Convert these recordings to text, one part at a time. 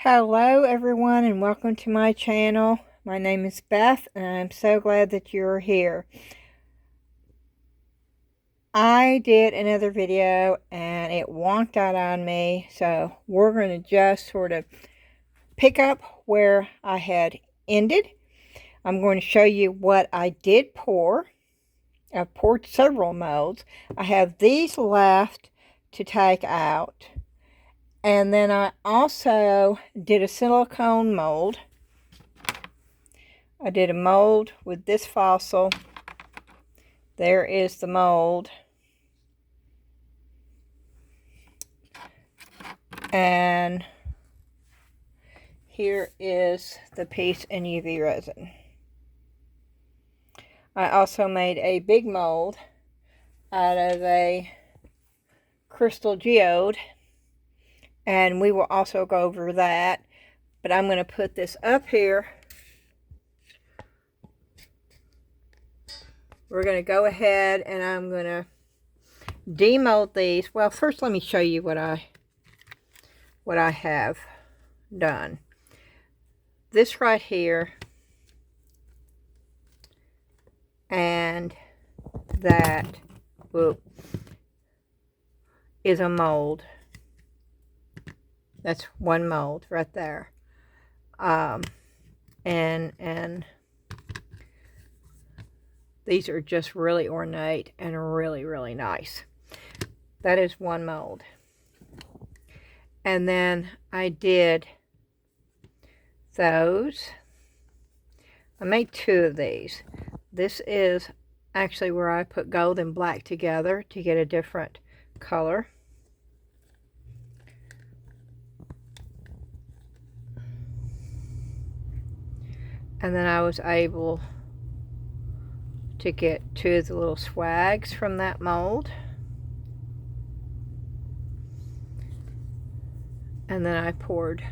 Hello everyone and welcome to my channel. My name is Beth and I'm so glad that you're here. I did another video and it wonked out on me, so we're going to just sort of pick up where I had ended. I'm going to show you what I did pour. I've poured several molds. I have these left to take out. And then I also did a silicone mold. I did a mold with this fossil. There is the mold. And here is the piece in UV resin. I also made a big mold out of a crystal geode. And we will also go over that. But I'm going to put this up here. We're going to go ahead and I'm going to demold these. Well, first let me show you what I have done. This right here and that is a mold. That's one mold right there. And these are just really ornate and really nice. That is one mold. And then I did those. I made two of these. This is actually where I put gold and black together to get a different color. And then I was able to get two of the little swags from that mold. And then I poured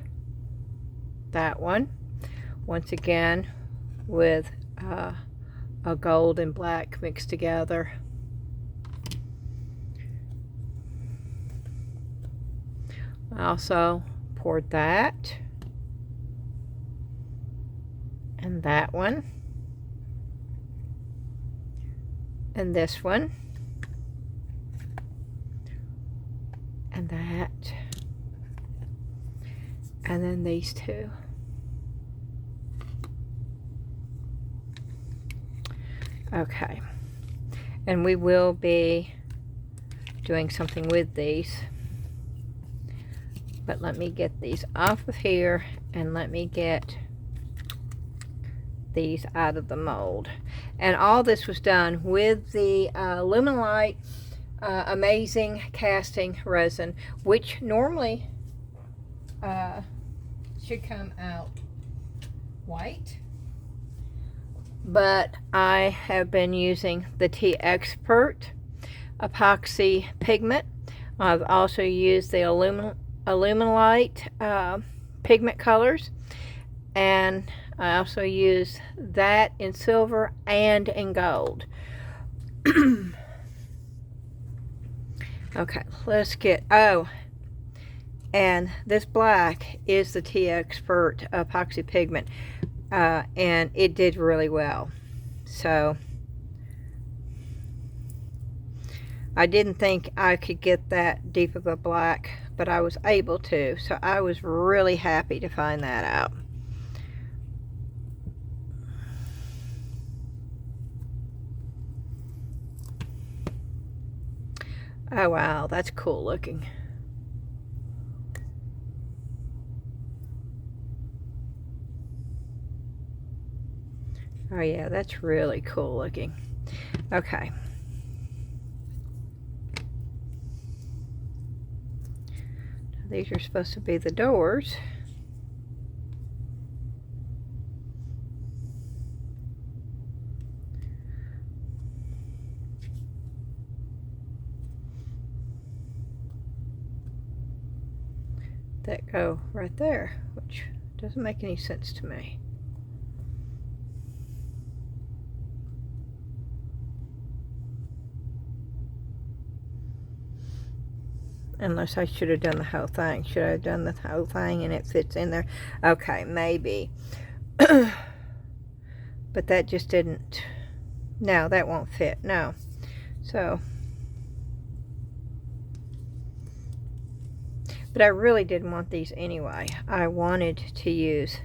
that one, once again, with a gold and black mixed together. I also poured that. And that one. And this one. And that. And then these two. Okay. And we will be doing something with these. But let me get these off of here and let me get these out of the mold. And all this was done with the Alumilite Amazing Casting Resin, which normally should come out white, but I have been using the T-Expert epoxy pigment. I've also used the Alumilite pigment colors, and I also use that in silver and in gold. Okay, let's get, and this black is the T-Expert epoxy pigment, and it did really well. So I didn't think I could get that deep of a black, but I was able to, so I was really happy to find that out. Oh wow, that's cool looking. Oh yeah, that's really cool looking. Okay. These are supposed to be the doors. That go right there, which doesn't make any sense to me. Unless I should have done the whole thing. Should I have done the whole thing and it fits in there? Okay, maybe. But that just didn't. No, that won't fit. No. So. But I really didn't want these anyway. I wanted to use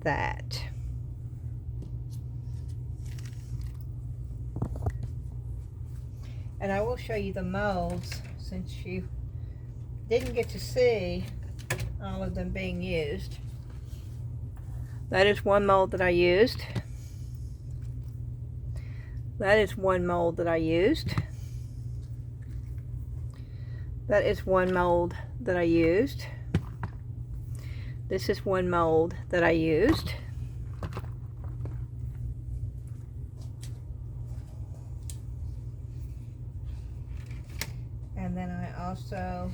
that. And I will show you the molds since you didn't get to see all of them being used. That is one mold that I used. That is one mold that I used. That is one mold that I used. This is one mold that I used. And then I also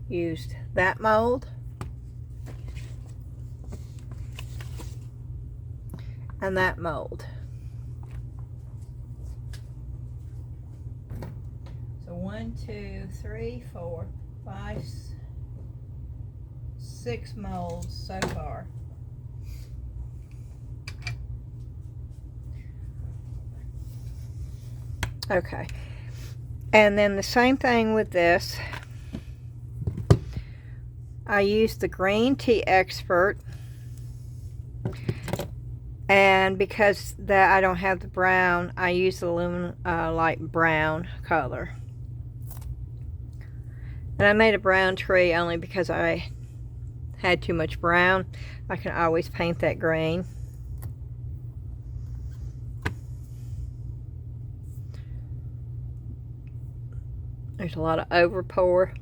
used that mold and that mold. So 1, 2, 3, 4, 5, 6 molds so far. Okay, and then the same thing with this. I used the Green Tea Expert, and because that I don't have the brown, I use the Alumilite brown color. And I made a brown tree only because I had too much brown. I can always paint that green. There's a lot of over pour,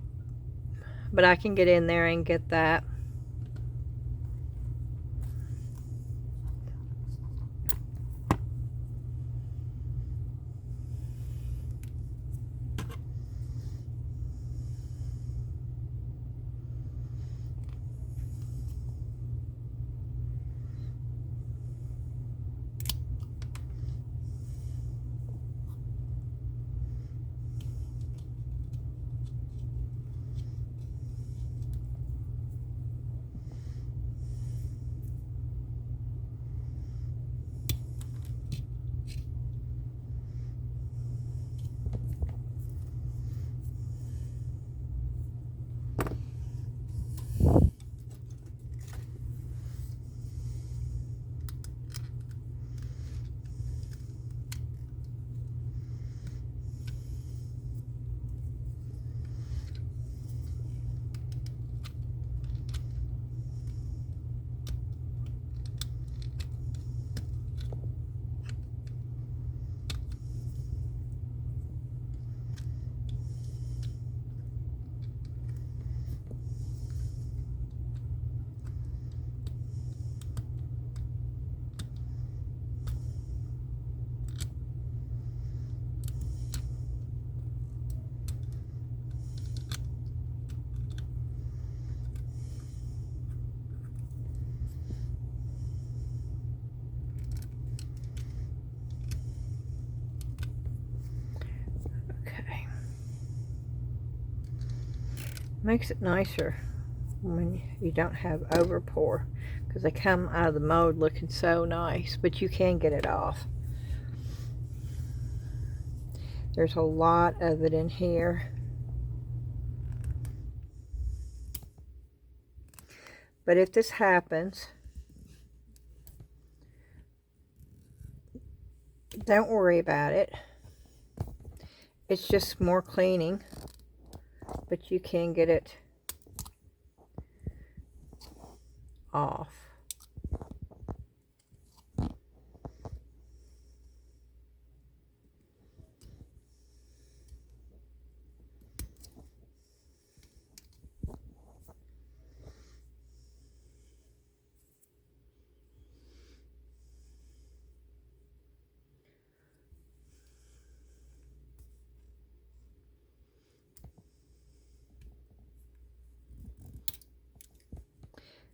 but I can get in there and get that. Makes it nicer when you don't have over pour, because they come out of the mold looking so nice, but you can get it off. There's a lot of it in here. But if this happens, don't worry about it. It's just more cleaning, but you can get it off.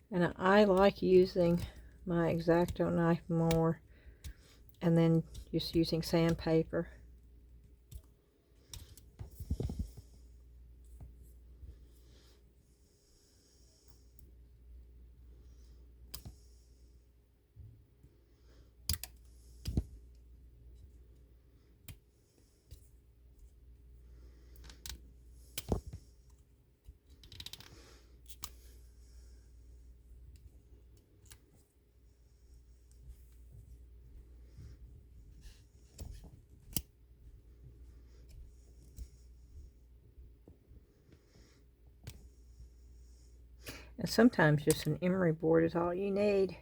And I like using my X-Acto knife more, and then just using sandpaper. And sometimes just an emery board is all you need.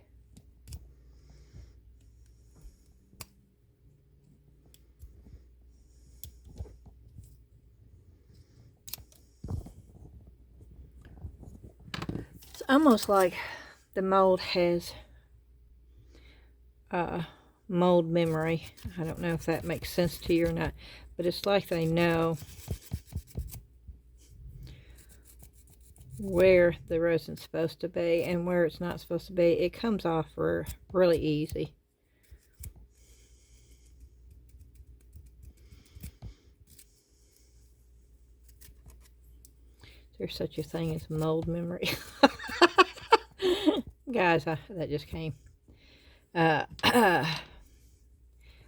It's almost like the mold has mold memory. I don't know if that makes sense to you or not, but it's like they know where the resin's supposed to be and where it's not supposed to be. It comes off really easy. There's such a thing as mold memory. Guys, that just came. I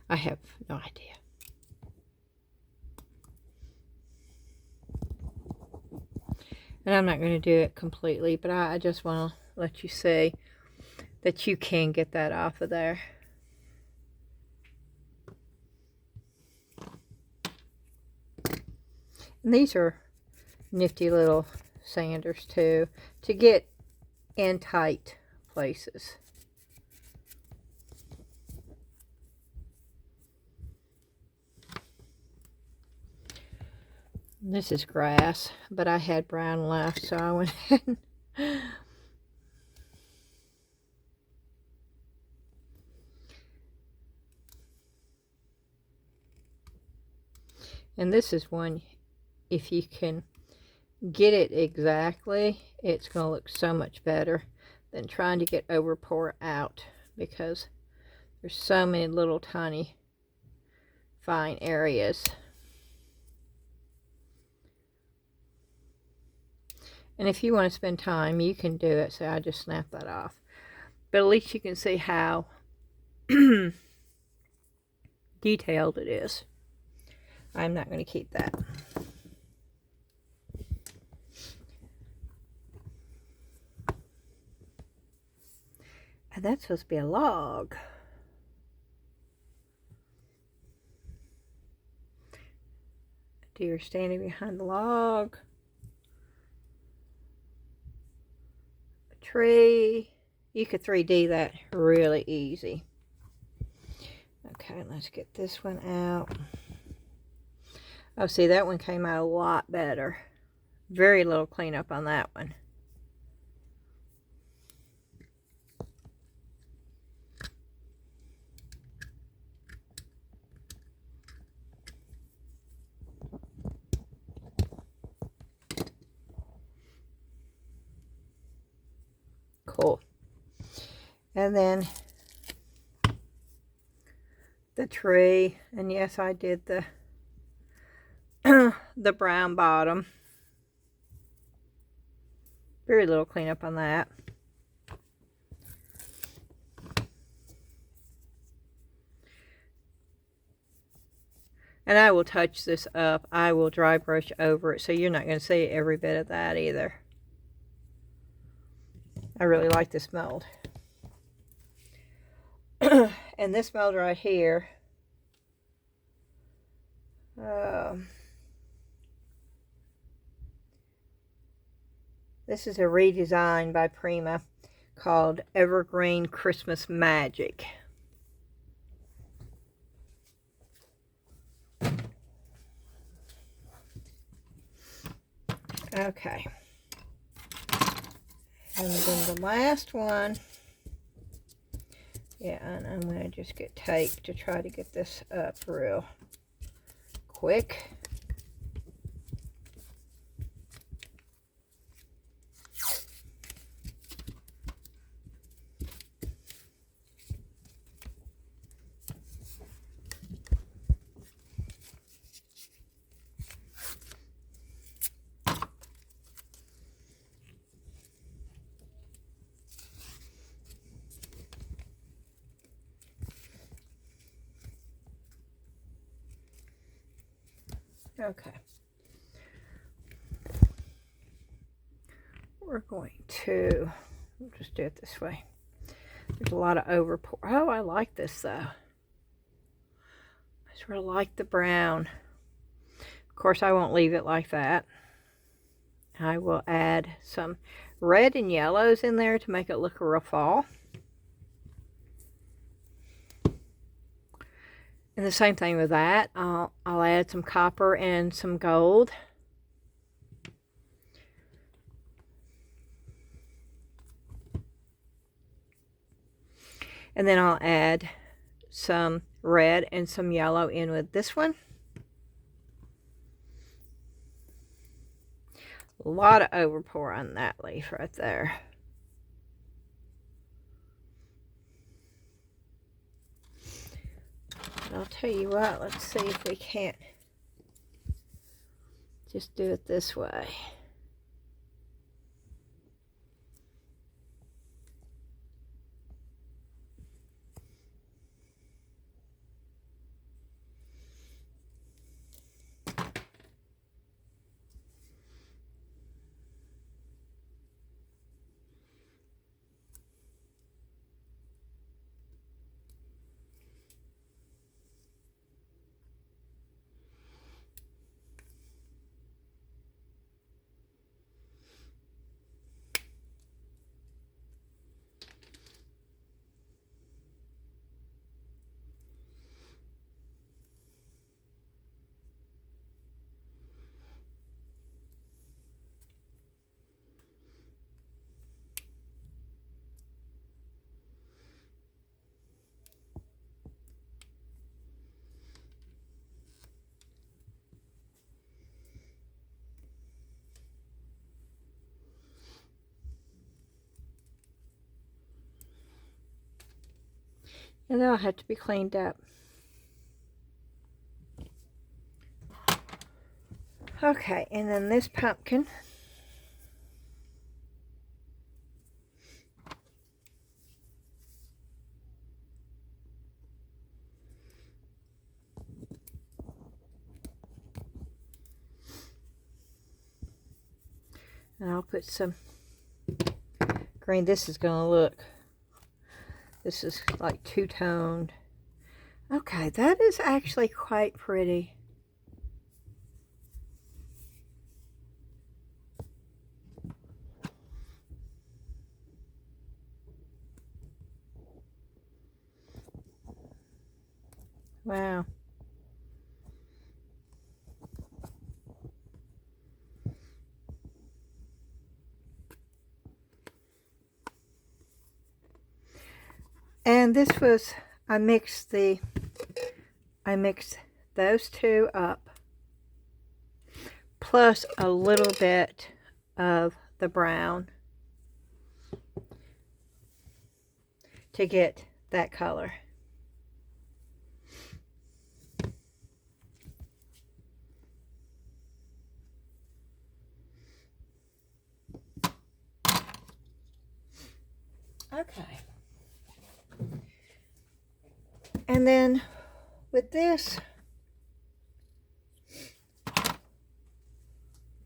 have no idea. And I'm not going to do it completely, but I just want to let you see that you can get that off of there. And these are nifty little sanders too, to get in tight places. This is grass, but I had brown left, so I went ahead and this is one, if you can get it exactly, it's going to look so much better than trying to get over pour out, because there's so many little tiny fine areas. And if you want to spend time, you can do it. So I just snap that off. But at least you can see how detailed it is. I'm not going to keep that. And that's supposed to be a log. A deer standing behind the log. Tree. You could 3D that really easy. Okay, let's get this one out. Oh, see, that one came out a lot better. Very little cleanup on that one. Cool. And then the tree, and yes, I did the the brown bottom. Very little cleanup on that. And I will touch this up. I will dry brush over it, so you're not going to see every bit of that either. I really like this mold. And this mold right here, this is a redesign by Prima called Evergreen Christmas Magic. Okay. And then the last one, yeah, and I'm going to just get tape to try to get this up real quick. Okay. We're going to, we'll just do it this way. There's a lot of overpour. Oh, I like this though. I sort of like the brown. Of course, I won't leave it like that. I will add some red and yellows in there to make it look real fall. And the same thing with that. I'll add some copper and some gold. And then I'll add some red and some yellow in with this one. A lot of overpour on that leaf right there. But I'll tell you what, let's see if we can't just do it this way. And that'll have to be cleaned up. Okay, and then this pumpkin. And I'll put some green. This is going to look, this is like two-toned. Okay, that is actually quite pretty. Wow. And this was, I mixed those two up, plus a little bit of the brown to get that color. Okay. And then with this,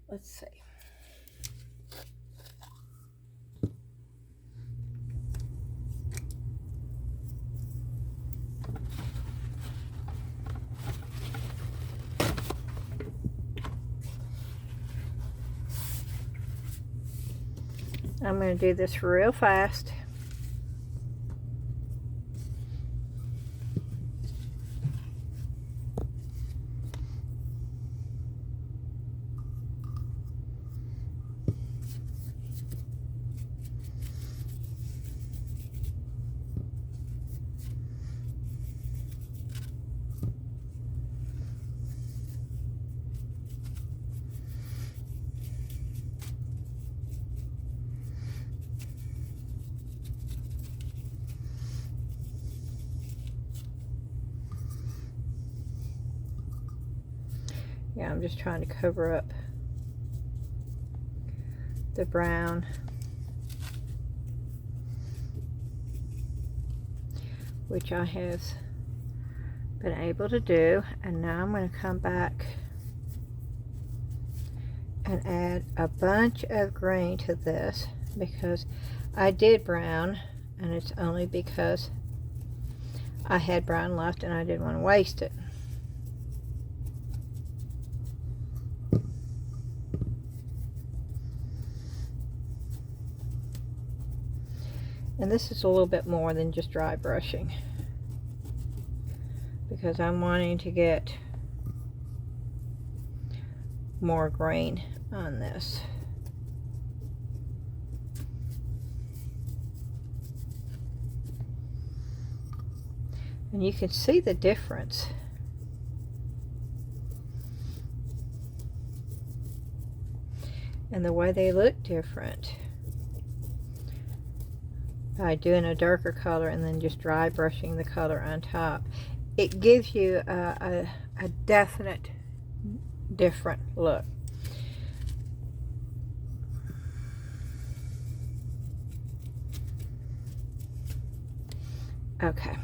let's see. I'm going to do this real fast. Yeah, I'm just trying to cover up the brown. Which I have been able to do. And now I'm going to come back and add a bunch of grain to this, because I did brown, and it's only because I had brown left and I didn't want to waste it. And this is a little bit more than just dry brushing, because I'm wanting to get more grain on this. And you can see the difference. And the way they look different by doing a darker color and then just dry brushing the color on top. It gives you a definite different look. Okay.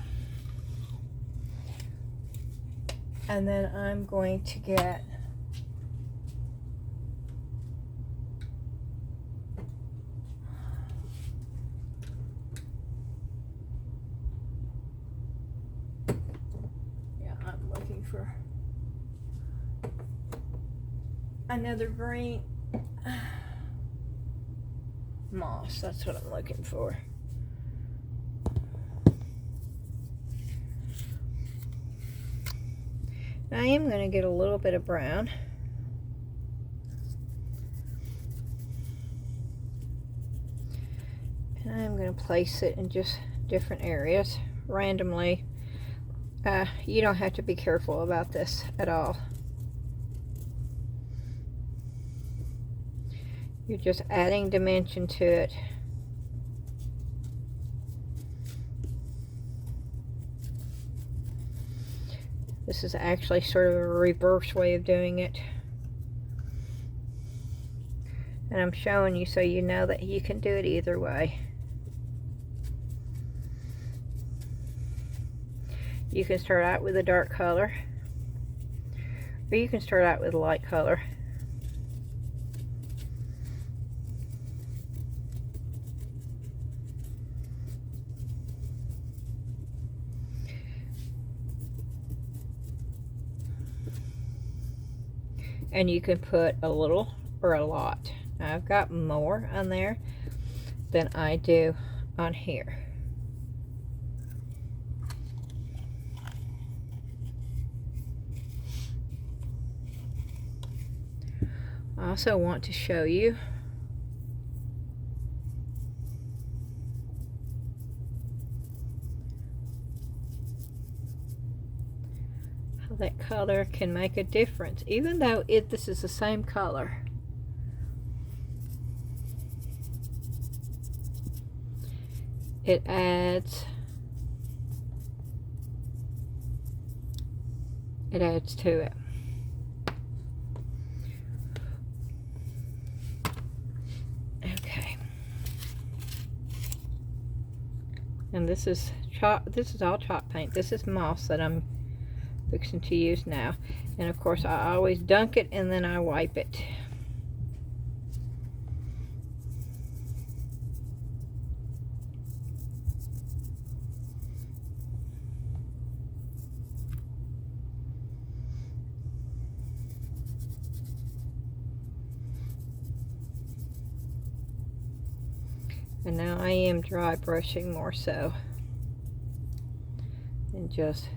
And then I'm going to get I'm looking for another green moss. That's what I'm looking for. Now I am going to get a little bit of brown. And I'm going to place it in just different areas randomly. You don't have to be careful about this at all. You're just adding dimension to it. This is actually sort of a reverse way of doing it. And I'm showing you so you know that you can do it either way. You can start out with a dark color, or you can start out with a light color. And you can put a little or a lot. Now I've got more on there than I do on here. I also want to show you how that color can make a difference, even though this is the same color. It adds to it. Okay. And this is all chalk paint. This is moss that I'm fixing to use now. And of course I always dunk it and then I wipe it. And now I am dry brushing more so and just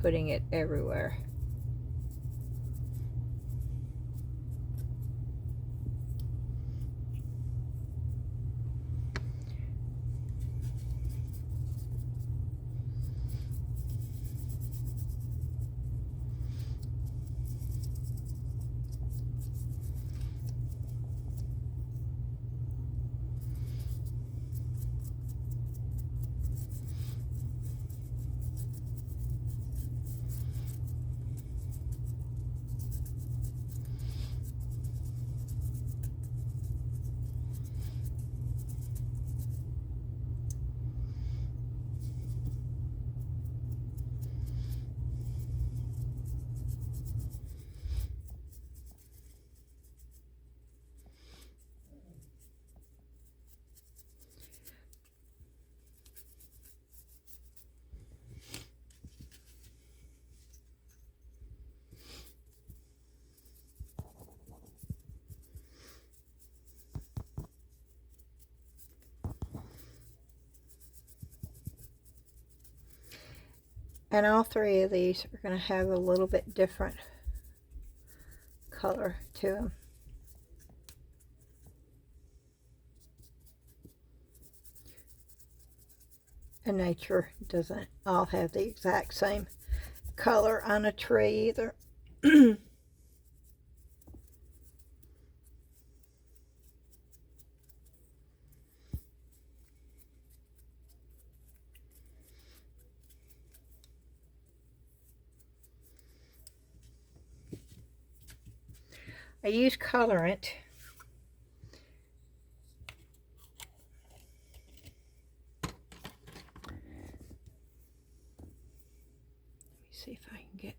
putting it everywhere. And all three of these are going to have a little bit different color to them. And nature doesn't all have the exact same color on a tree either. I use colorant. Let me see if I can get.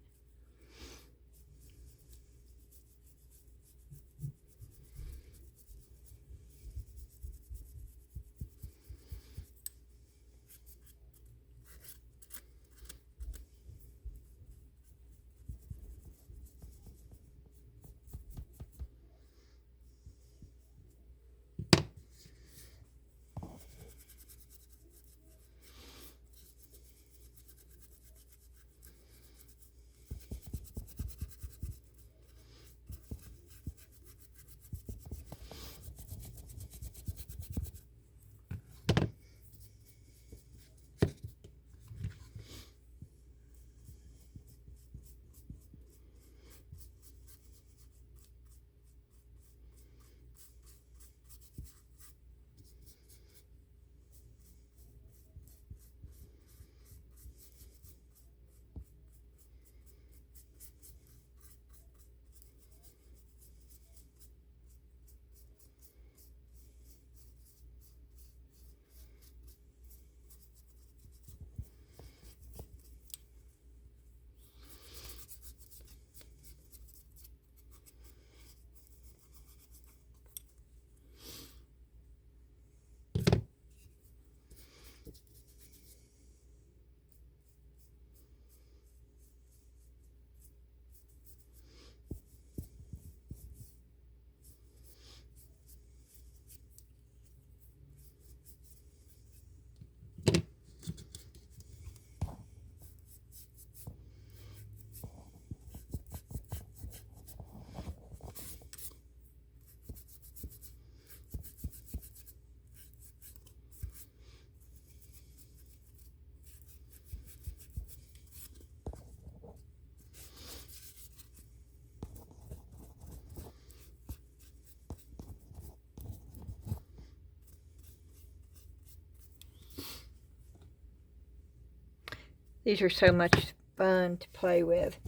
These are so much fun to play with.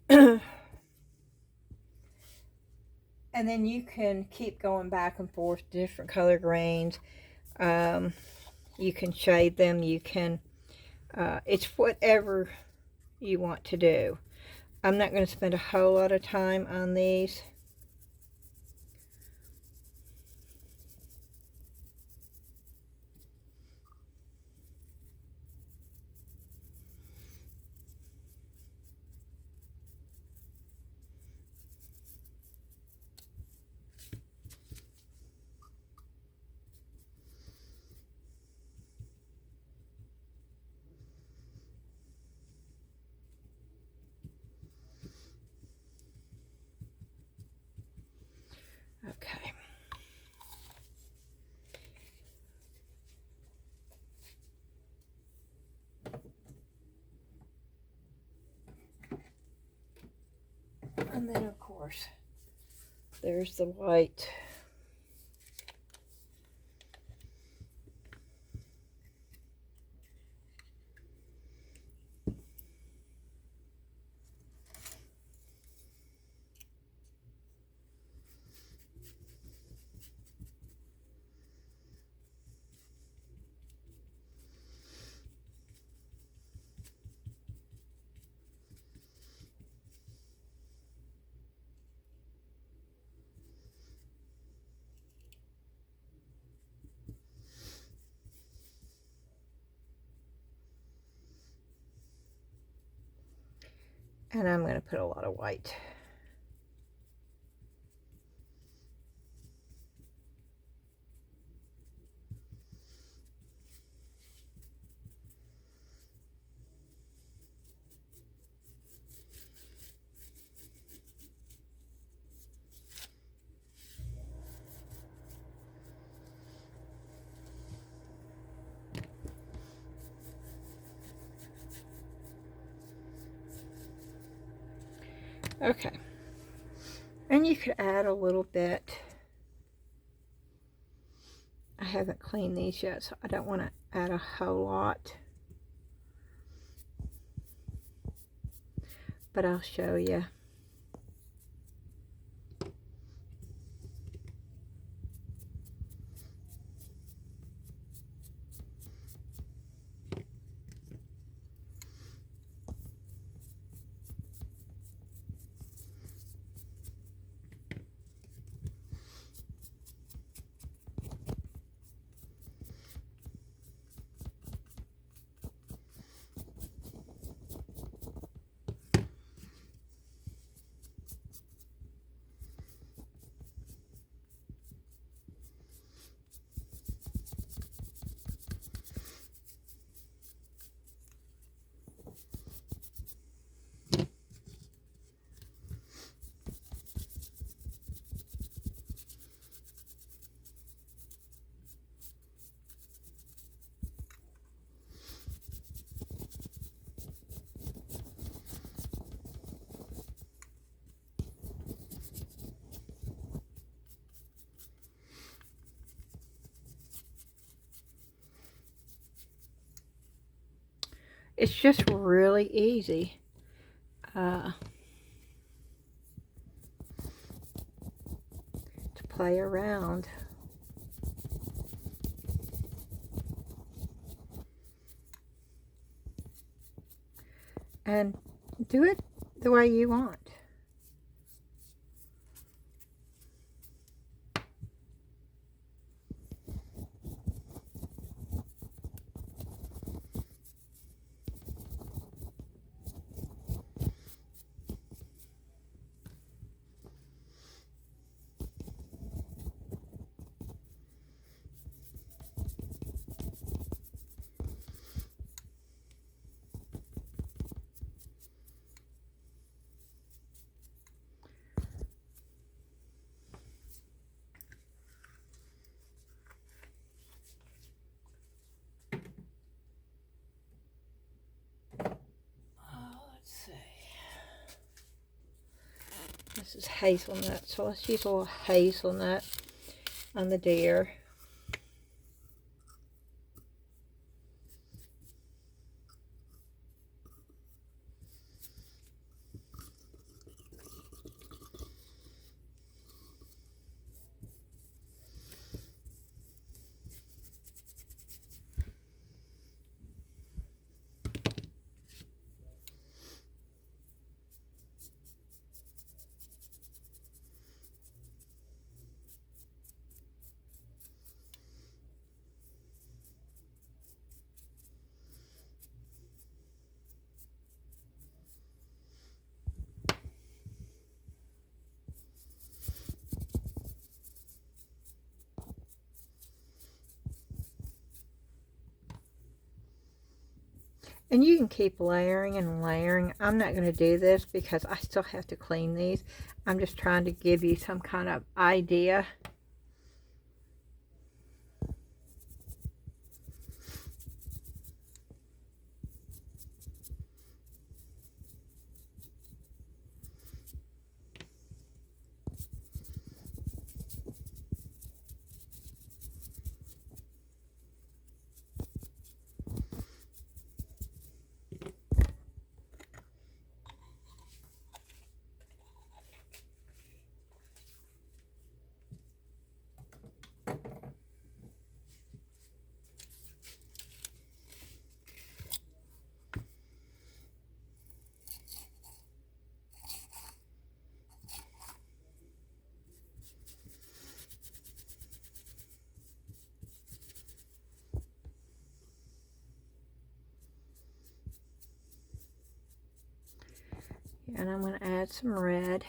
And then you can keep going back and forth, different color grains. You can shade them. You can, it's whatever you want to do. I'm not going to spend a whole lot of time on these. Okay. And then, of course, there's the white. And I'm going to put a lot of white. Okay. And you could add a little bit. I haven't cleaned these yet, so I don't want to add a whole lot. But I'll show you. It's just really easy. To play around. And do it the way you want. This is hazelnut, so let's use a little hazelnut on the deer. And you can keep layering and layering. I'm not going to do this because I still have to clean these. I'm just trying to give you some kind of idea. And I'm going to add some red.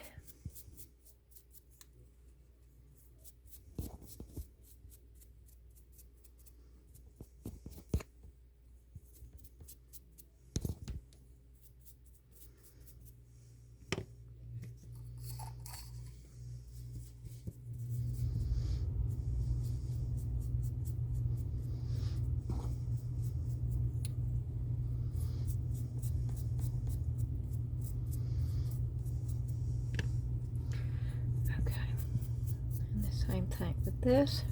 this.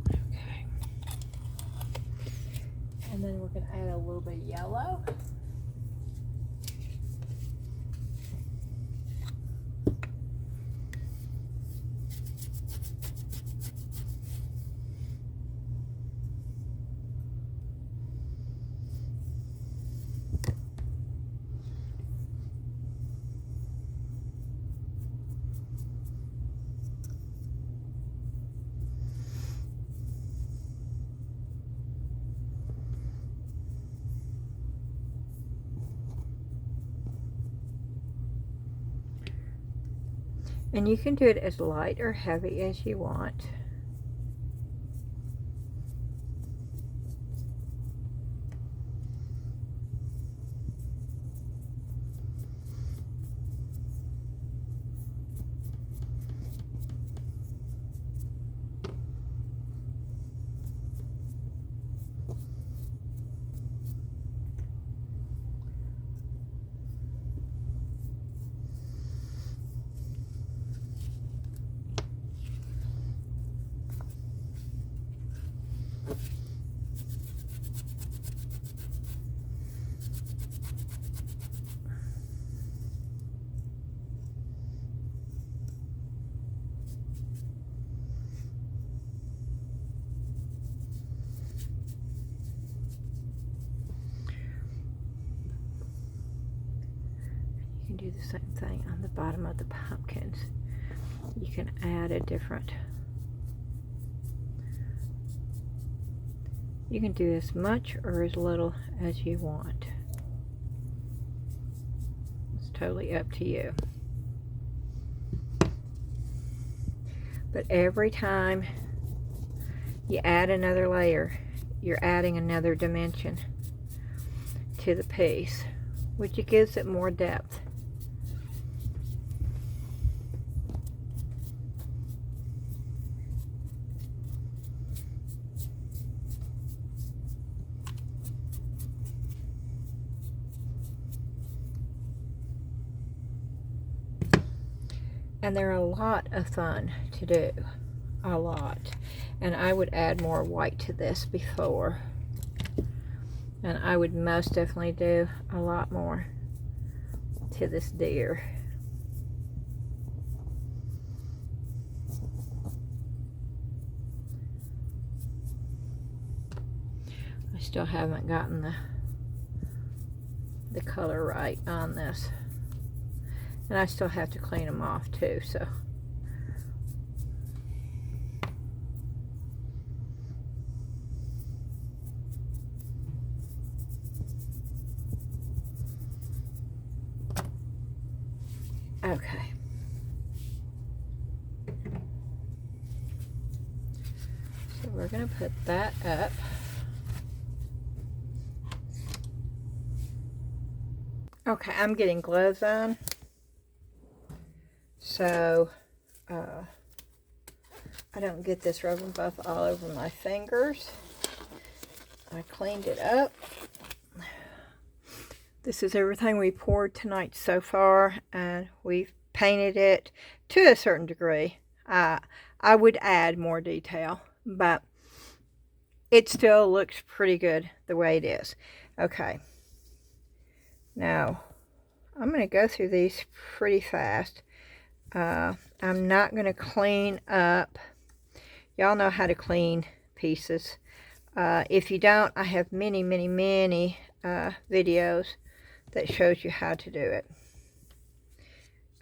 Okay. And then we're going to add a little bit of yellow. And you can do it as light or heavy as you want. You can do the same thing on the bottom of the pumpkins. You can add a different, you can do as much or as little as you want. It's totally up to you. But every time you add another layer, you're adding another dimension to the piece, which gives it more depth. And they're a lot of fun to do, a lot. And I would add more white to this before. And I would most definitely do a lot more to this deer. I still haven't gotten the color right on this. And I still have to clean them off too, so. Okay. So we're going to put that up. Okay, I'm getting gloves on. So, I don't get this rubber buff all over my fingers. I cleaned it up. This is everything we poured tonight so far, and we've painted it to a certain degree. I would add more detail, but it still looks pretty good the way it is. Okay. Now, I'm going to go through these pretty fast. I'm not going to clean up. Y'all know how to clean pieces. If you don't, I have many videos that shows you how to do it.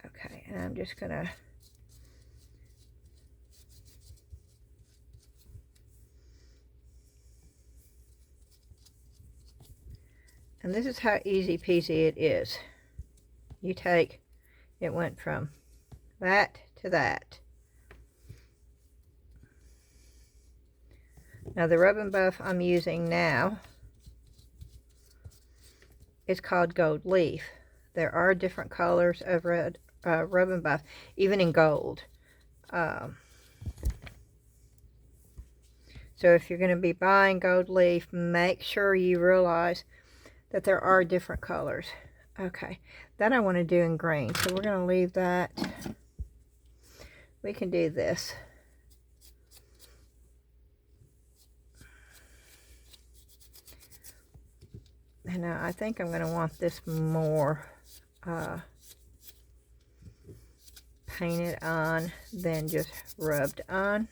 Okay, and I'm just going to and this is how easy peasy it is. You take, it went from that to that. Now the rub and buff I'm using now is called gold leaf. There are different colors of red rub and buff, even in gold. So if you're going to be buying gold leaf, make sure you realize that there are different colors. Okay, that I want to do in green, so we're going to leave that. We can do this. And I think I'm going to want this more painted on than just rubbed on.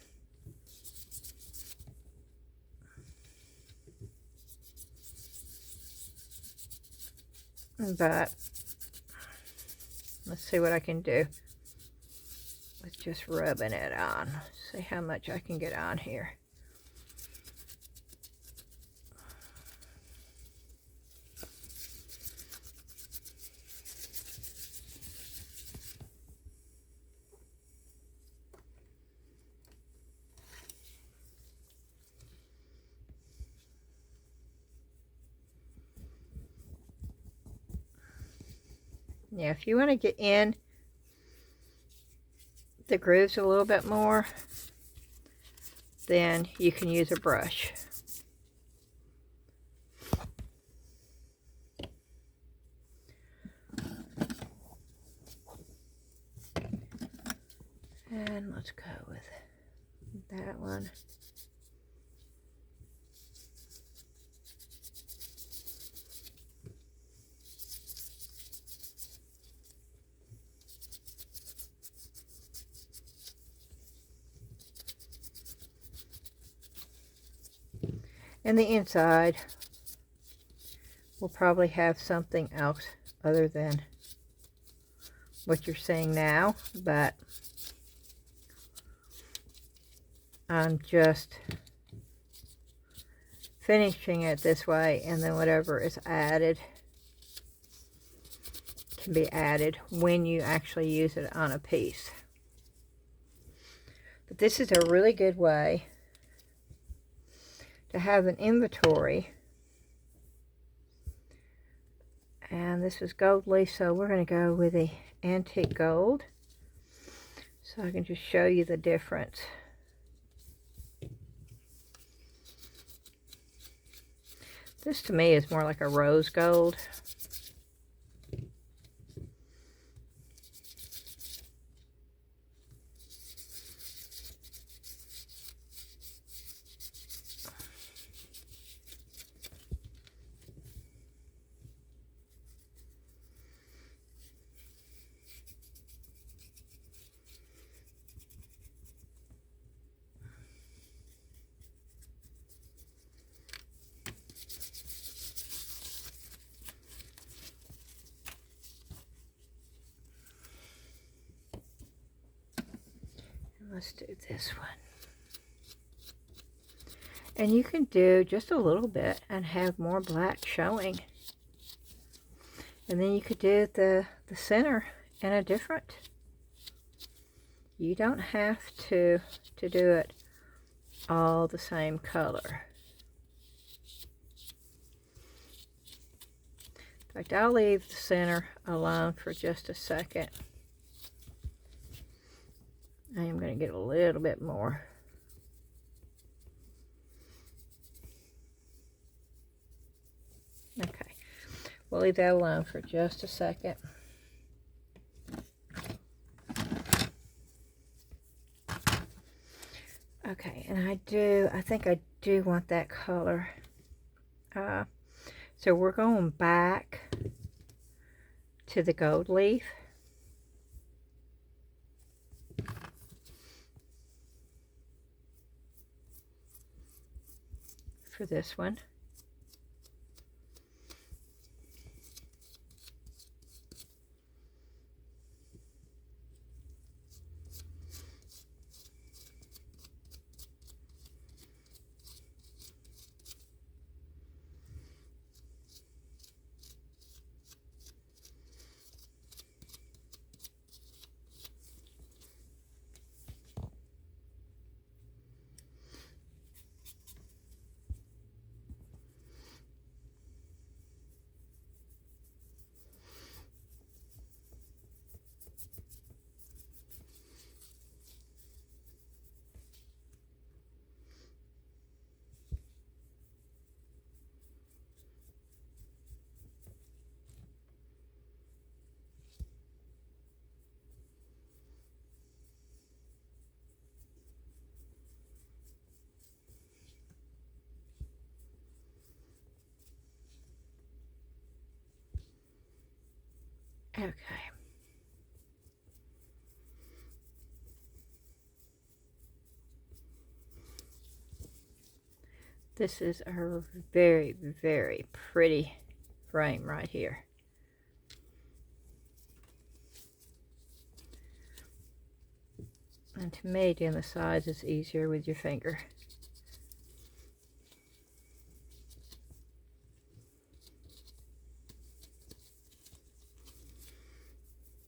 But let's see what I can do with just rubbing it on. See how much I can get on here. Yeah, if you want to get in the grooves a little bit more, then you can use a brush. And let's go with that one. And the inside will probably have something else other than what you're seeing now, but I'm just finishing it this way, and then whatever is added can be added when you actually use it on a piece. But this is a really good way to have an inventory. And this is gold leaf, so we're going to go with the antique gold, so I can just show you the difference. This to me is more like a rose gold. Let's do this one. And you can do just a little bit and have more black showing. And then you could do the center in a different. You don't have to do it all the same color. In fact, I'll leave the center alone for just a second. I am going to get a little bit more. Okay, we'll leave that alone for just a second. Okay, and I think I do want that color. So we're going back to the gold leaf. For this one. Okay. This is a very, very pretty frame right here. And to me, doing the sides is easier with your finger.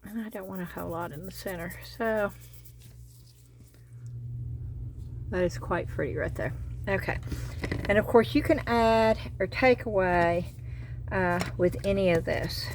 And I don't want a whole lot in the center, so that is quite pretty right there. Okay, and of course you can add or take away with any of this.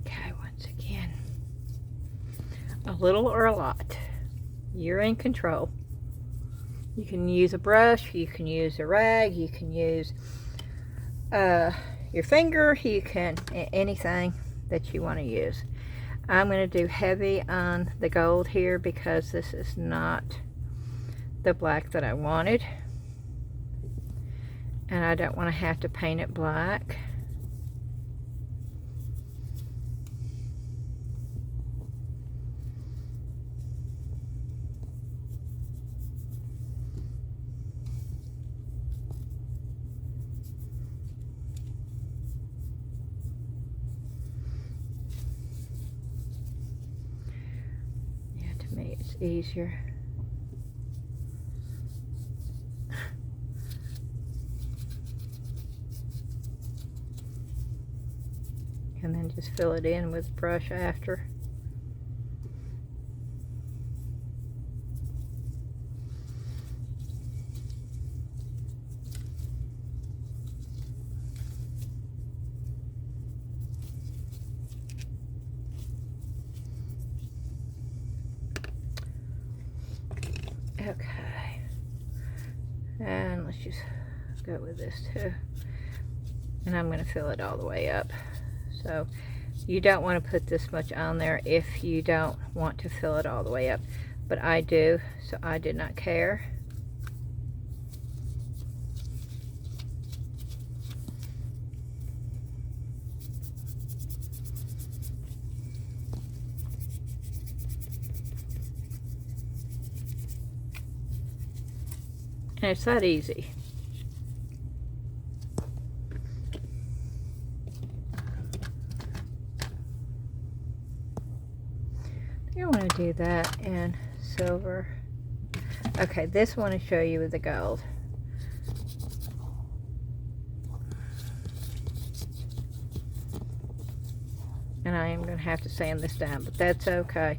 Okay, once again, a little or a lot, you're in control. You can use a brush, you can use a rag, you can use your finger, you can, anything that you want to use. I'm going to do heavy on the gold here because this is not the black that I wanted, and I don't want to have to paint it black. It's easier. And then just fill it in with brush after. Okay, and let's just go with this too, and I'm going to fill it all the way up. So you don't want to put this much on there if you don't want to fill it all the way up, but I do, so I did not care. And it's that easy. I think I want to do that in silver. Okay, this one to show you with the gold. And I am going to have to sand this down, but that's okay.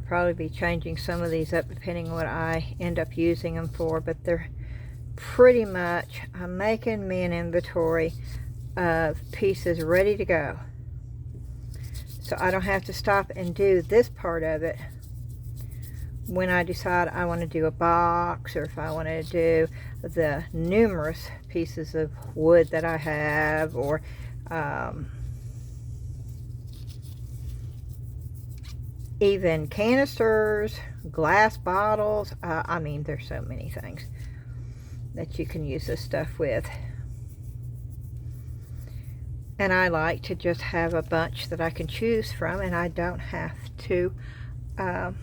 Probably be changing some of these up depending on what I end up using them for, but they're pretty much, I'm making me an inventory of pieces ready to go, so I don't have to stop and do this part of it when I decide I want to do a box, or if I want to do the numerous pieces of wood that I have, or even canisters, glass bottles. I mean, there's so many things that you can use this stuff with. And I like to just have a bunch that I can choose from, and I don't have to yeah,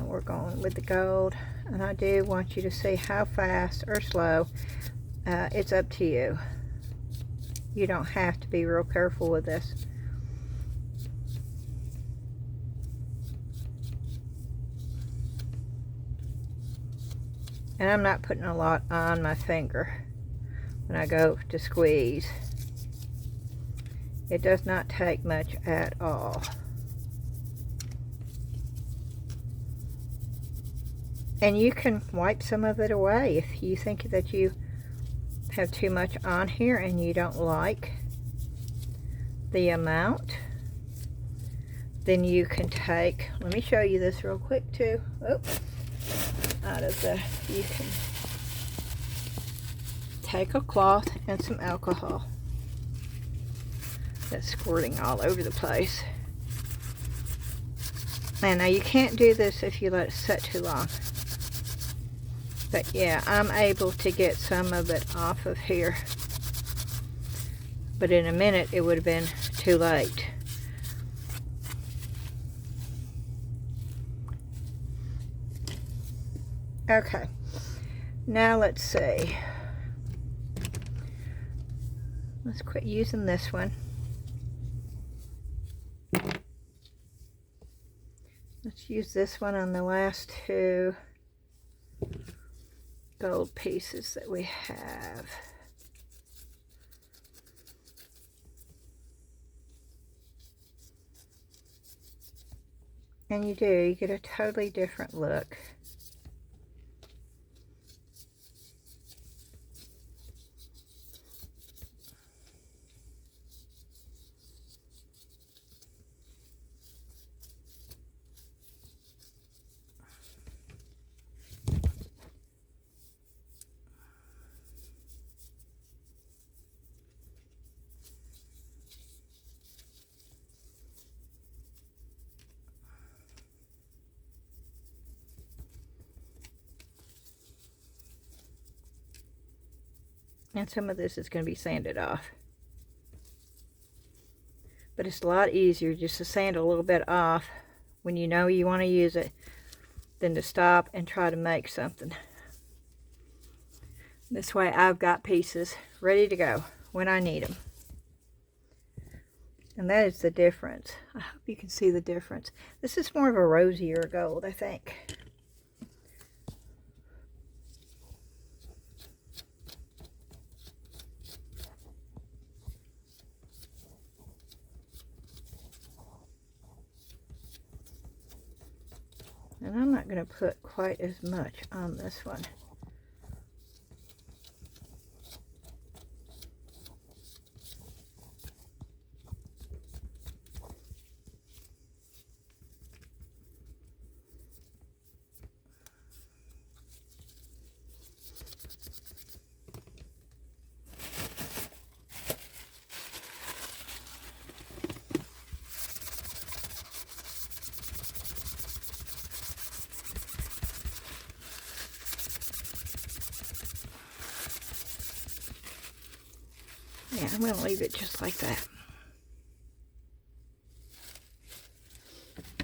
we're going with the gold. and I do want you to see how fast or slow. It's up to you. You don't have to be real careful with this. And I'm not putting a lot on my finger when I go to squeeze. It does not take much at all. And you can wipe some of it away if you think that you have too much on here and you don't like the amount. Then you can take, let me show you this real quick too. Oops. You can take a cloth and some alcohol. That's squirting all over the place. And now you can't do this if you let it set too long. But yeah, I'm able to get some of it off of here. But in a minute, it would have been too late. Okay, now let's see. Let's quit using this one. Let's use this one on the last two gold pieces that we have. And you get a totally different look. And some of this is going to be sanded off. But it's a lot easier just to sand a little bit off when you know you want to use it than to stop and try to make something. This way I've got pieces ready to go when I need them. And that is the difference. I hope you can see the difference. This is more of a rosier gold, I think. And I'm not going to put quite as much on this one. Yeah, I'm going to leave it just like that.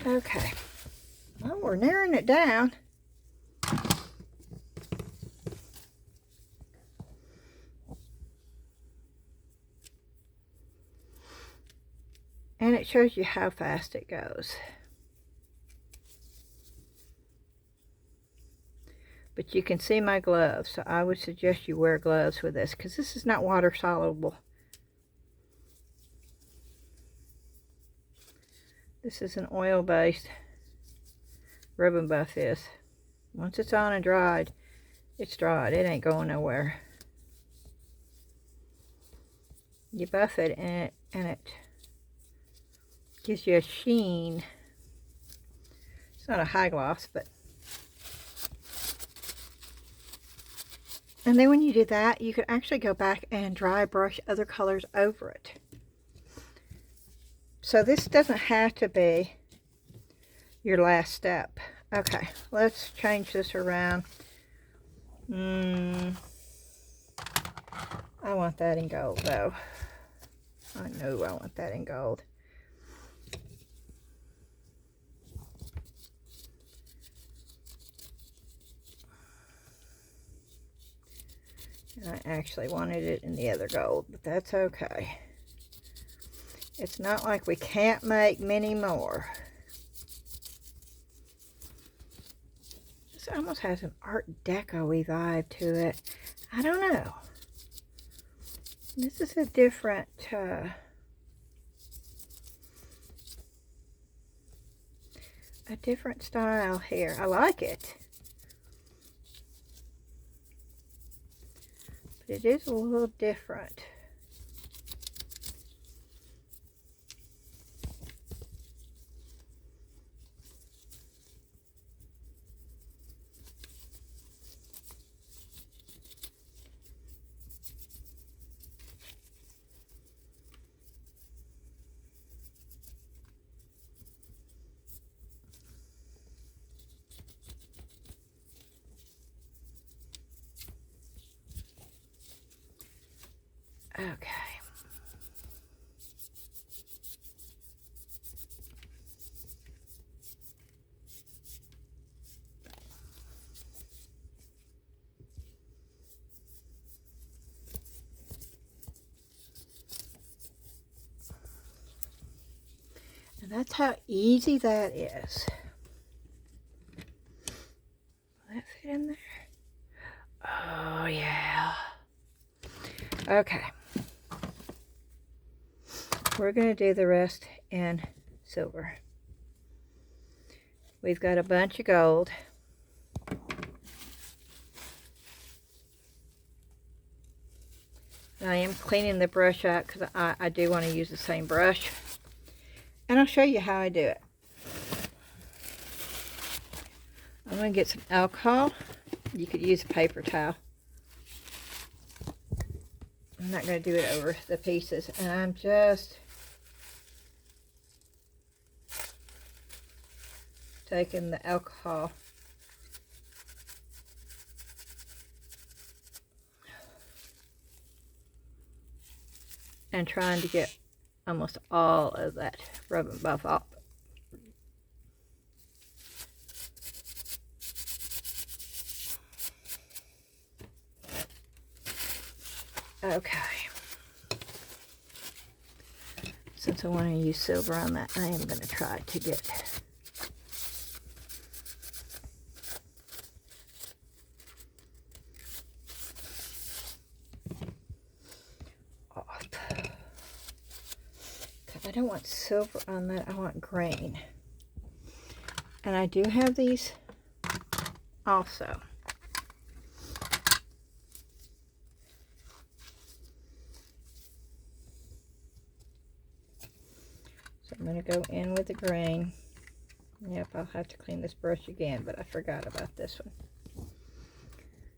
Okay. Well, we're narrowing it down. And it shows you how fast it goes. But you can see my gloves, so I would suggest you wear gloves with this because this is not water soluble. This is an oil-based rub and buff is. Once it's on and dried, it's dried. It ain't going nowhere. You buff it and it gives you a sheen. It's not a high gloss, but. And then when you do that, you can actually go back and dry brush other colors over it. So this doesn't have to be your last step. Okay, let's change this around. I want that in gold though. I know I want that in gold. And I actually wanted it in the other gold, but that's okay. It's not like we can't make many more. This almost has an Art Deco-y vibe to it. I don't know. This is a different style here. I like it. But it is a little different. Okay. And that's how easy that is. Will that fit in there? Oh, yeah. Okay. We're going to do the rest in silver. We've got a bunch of gold. I am cleaning the brush out because I do want to use the same brush. And I'll show you how I do it. I'm going to get some alcohol. You could use a paper towel. I'm not going to do it over the pieces. And I'm just taking the alcohol and trying to get almost all of that rubbing buff off. Okay. Since I want to use silver on that, I am going to try to get off. I don't want silver on that, I want grain. And I do have these also. So I'm going to go in with the grain. Yep, I'll have to clean this brush again, but I forgot about this one.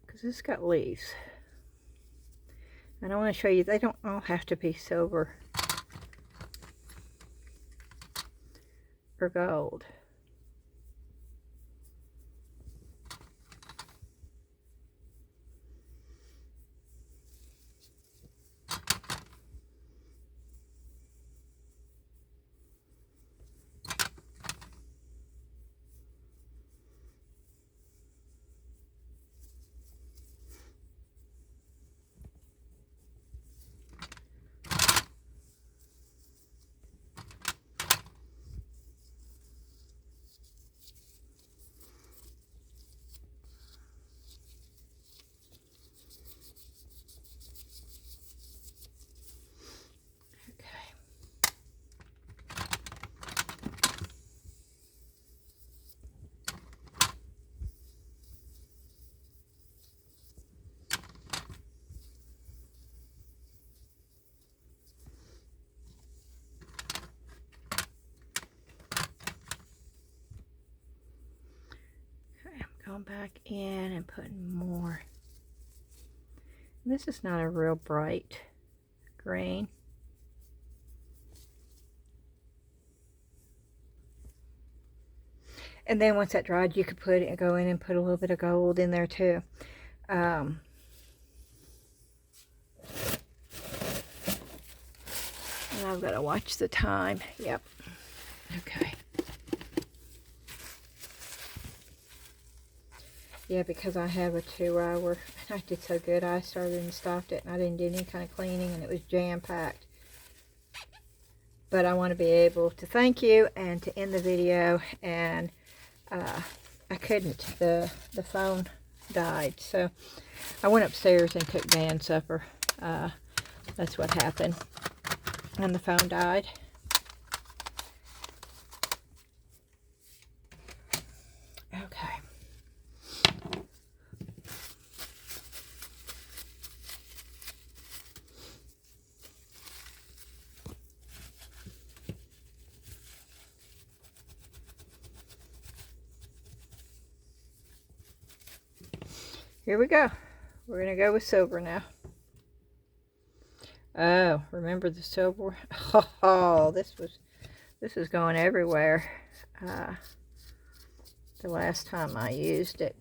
Because this got leaves. And I want to show you, they don't all have to be silver or gold. Going back in and putting more. This is not a real bright green. And then once that dried, you could go in and put a little bit of gold in there too. And I've got to watch the time. Yep. Okay. Yeah, because I have a 2-hour. I did so good. I started and stopped it, and I didn't do any kind of cleaning, and it was jam-packed. But I want to be able to thank you and to end the video, and I couldn't. The phone died, so I went upstairs and cooked Dan supper. That's what happened, and the phone died. Okay. Here we go. We're going to go with silver now. Oh, remember the silver? Oh, this is going everywhere. The last time I used it.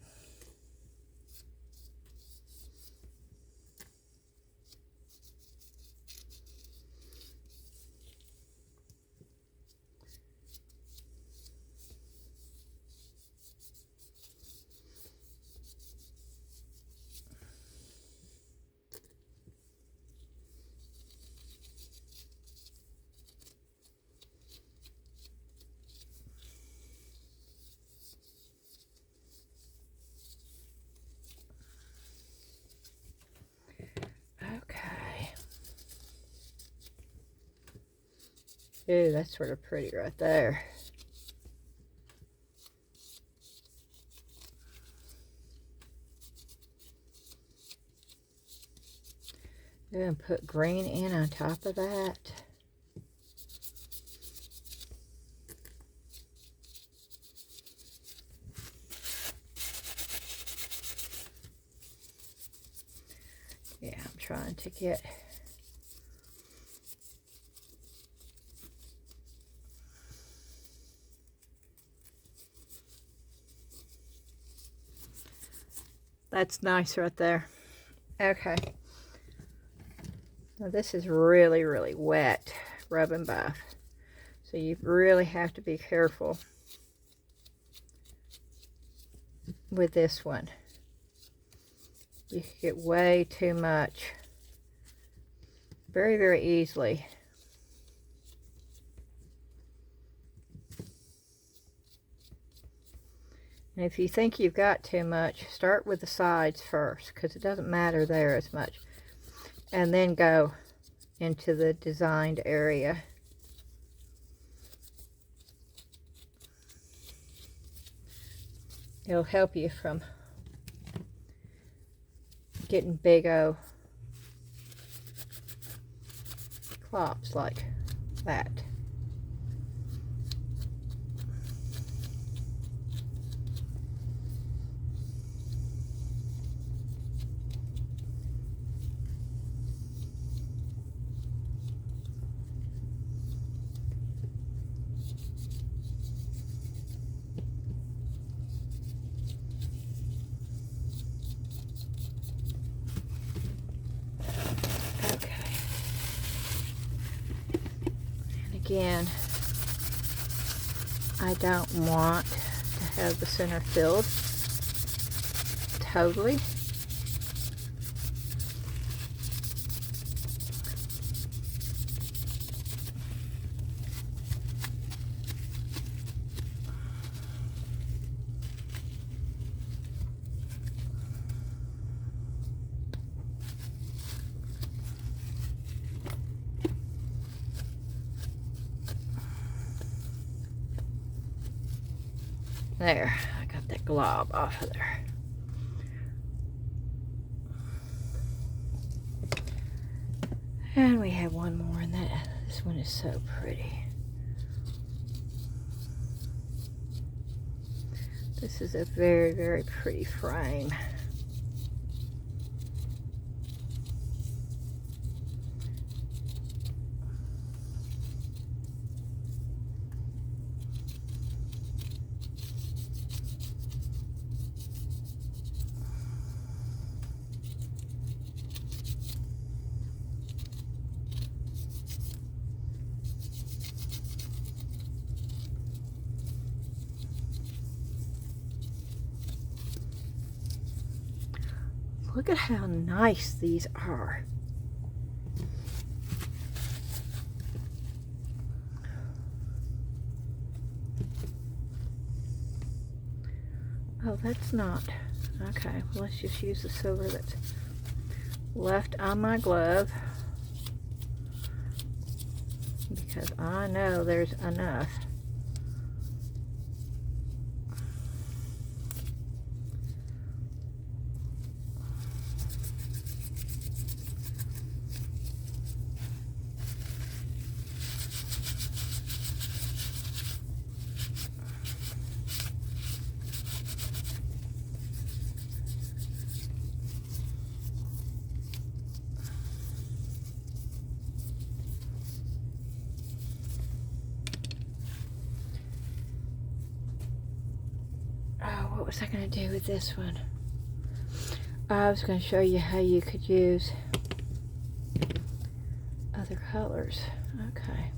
Ooh, that's sort of pretty right there. And put green in on top of that. Yeah, I'm trying to get that's nice right there. Okay. Now this is really, really wet rub and buff. So you really have to be careful with this one. You can get way too much very, very easily. And if you think you've got too much, start with the sides first, because it doesn't matter there as much. And then go into the designed area. It'll help you from getting big O clops like that. Again, I don't want to have the center filled totally. There, I got that glob off of there. And we have one more in that. This one is so pretty. This is a very, very pretty frame. Look at how nice these are. Oh, that's not. Okay, well, let's just use the silver that's left on my glove, because I know there's enough. Oh, what was I going to do with this one? I was going to show you how you could use other colors. Okay.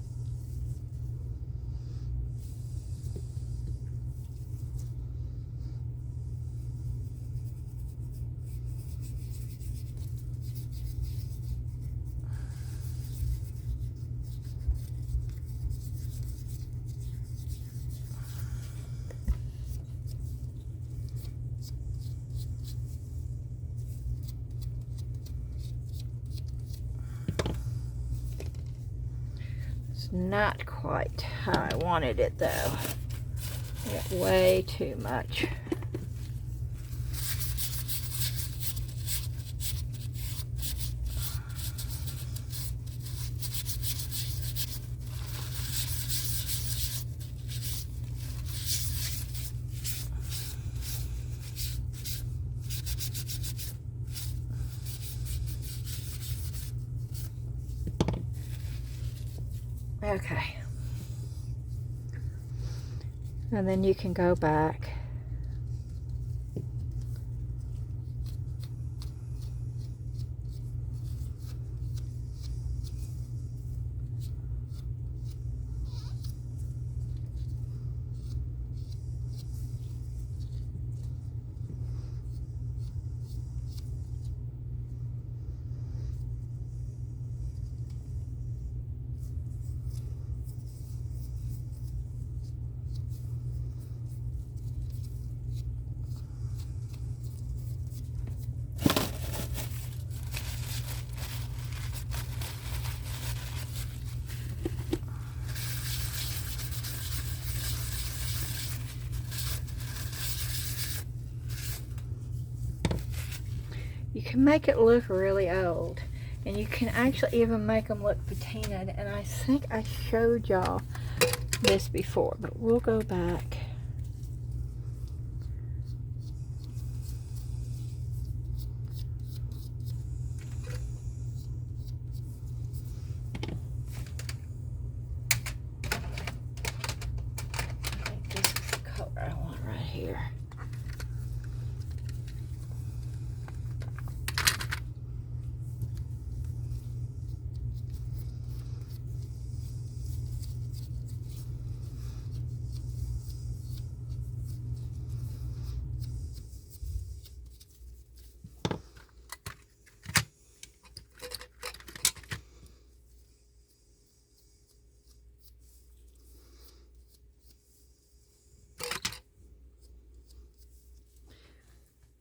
Not quite how I wanted it though. I got way too much. Okay. And then you can go back. You can make it look really old, and you can actually even make them look patinaed, and I think I showed y'all this before, but we'll go back. I think this is the color I want right here.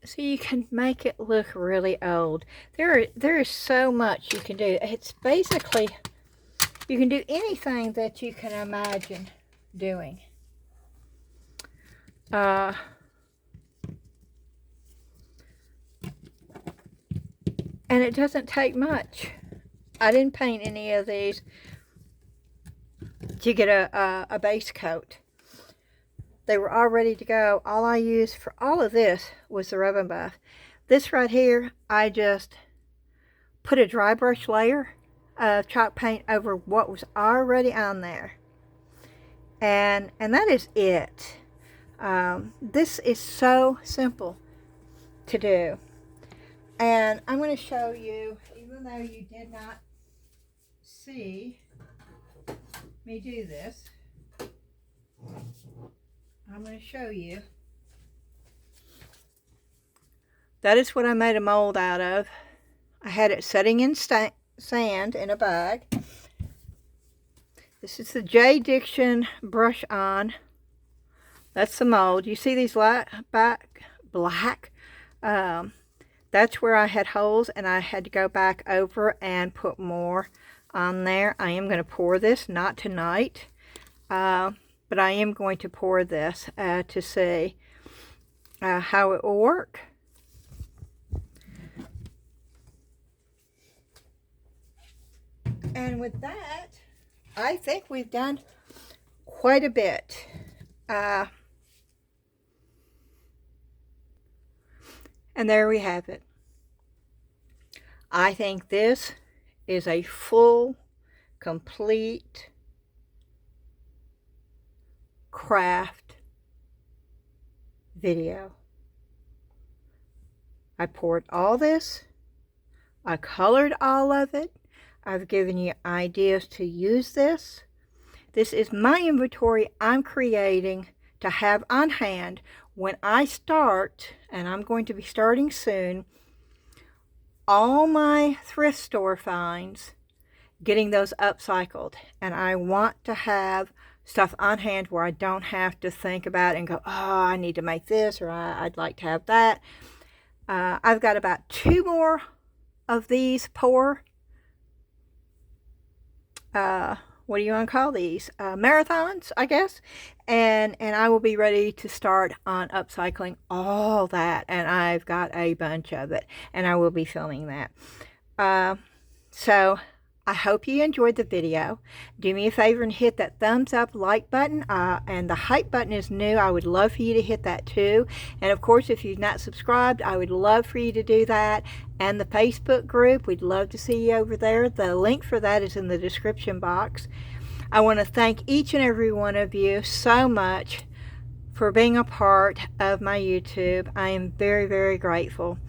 So you can make it look really old. There is so much you can do. It's basically, you can do anything that you can imagine doing. And it doesn't take much. I didn't paint any of these to get a base coat. They were all ready to go. All I used for all of this was the rubbing buff. This right here, I just put a dry brush layer of chalk paint over what was already on there. And that is it. This is so simple to do. And I'm going to show you, even though you did not see me do this, I'm going to show you that is what I made a mold out of. I had it setting in sand in a bag. This is the JDiction Brush-On. That's the mold. You see these black? That's where I had holes, and I had to go back over and put more on there. I am going to pour this, not tonight, but I am going to pour this to see how it will work. And with that, I think we've done quite a bit. And there we have it. I think this is a full, complete craft video. I poured all this. I colored all of it. I've given you ideas to use this. This is my inventory I'm creating to have on hand when I start, and I'm going to be starting soon, all my thrift store finds, getting those upcycled. And I want to have stuff on hand where I don't have to think about it and go, oh, I need to make this, or I'd like to have that. I've got about 2 more of these what do you want to call these? Marathons, I guess. And I will be ready to start on upcycling all that. And I've got a bunch of it. And I will be filming that. So I hope you enjoyed the video. Do me a favor and hit that thumbs up like button. And the hype button is new. I would love for you to hit that too. And of course, if you've not subscribed, I would love for you to do that. And the Facebook group, we'd love to see you over there. The link for that is in the description box. I want to thank each and every one of you so much for being a part of my YouTube. I am very, very grateful.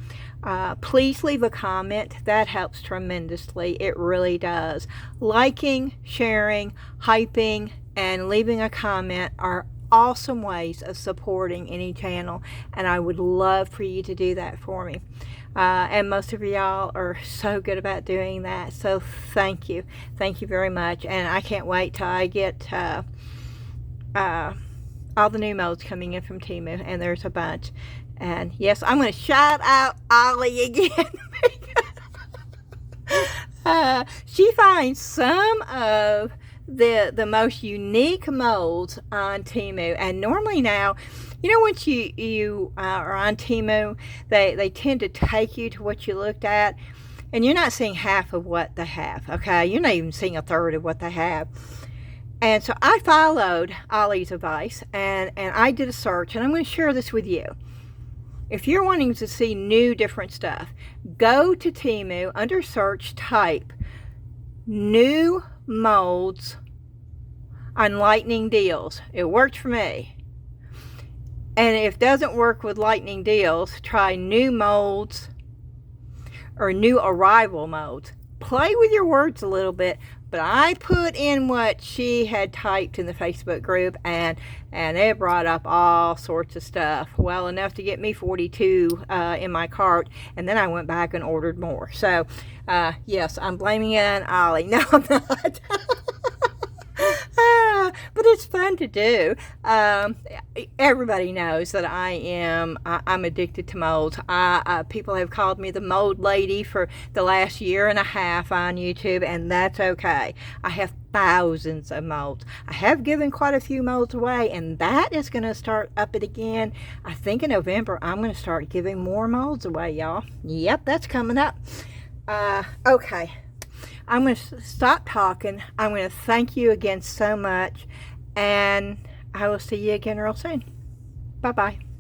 Please leave a comment. That helps tremendously. It really does. Liking, sharing, hyping, and leaving a comment are awesome ways of supporting any channel, and I would love for you to do that for me. And most of y'all are so good about doing that, so thank you very much. And I can't wait till I get all the new molds coming in from Temu, and there's a bunch. And yes, I'm going to shout out Ollie again. She finds some of the most unique molds on Temu. And normally now, you know, once you are on Temu, they tend to take you to what you looked at, and you're not seeing half of what they have, okay? You're not even seeing a third of what they have. And so I followed Ollie's advice, and I did a search, and I'm going to share this with you. If you're wanting to see new, different stuff, go to Temu, under search, type new molds on lightning deals. It worked for me. And if it doesn't work with lightning deals, try new molds or new arrival molds. Play with your words a little bit, but I put in what she had typed in the Facebook group, and it brought up all sorts of stuff. Well, enough to get me 42 in my cart, and then I went back and ordered more. So, yes, I'm blaming it on Ollie. No, I'm not. But it's fun to do. Everybody knows that I'm addicted to molds. People have called me the mold lady for the last 1.5 years on YouTube, and that's okay. I have thousands of molds. I have given quite a few molds away, and that is going to start up it again. I think in November I'm going to start giving more molds away, y'all. Yep, that's coming up. Okay. I'm going to stop talking. I'm going to thank you again so much, and I will see you again real soon. Bye-bye.